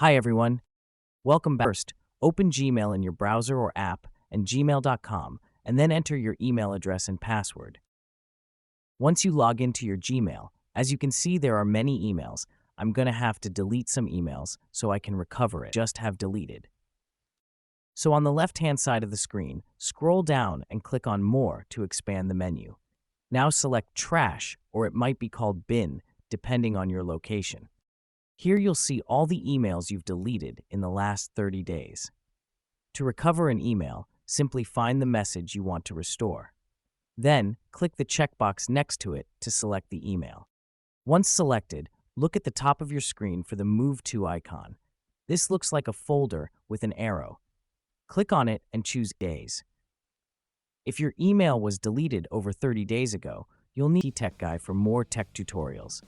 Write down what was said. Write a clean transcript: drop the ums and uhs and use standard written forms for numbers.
Hi everyone, welcome back. First, open Gmail in your browser or app and gmail.com and then enter your email address and password. Once you log into your Gmail, as you can see there are many emails. I'm going to have to delete some emails so I can recover it. Just have deleted. So on the left-hand side of the screen, scroll down and click on More to expand the menu. Now select Trash, or it might be called Bin, depending on your location. Here you'll see all the emails you've deleted in the last 30 days. To recover an email, simply find the message you want to restore. Then, click the checkbox next to it to select the email. Once selected, look at the top of your screen for the Move To icon. This looks like a folder with an arrow. Click on it and choose Days. If your email was deleted over 30 days ago, you'll need Tech Guy for more tech tutorials.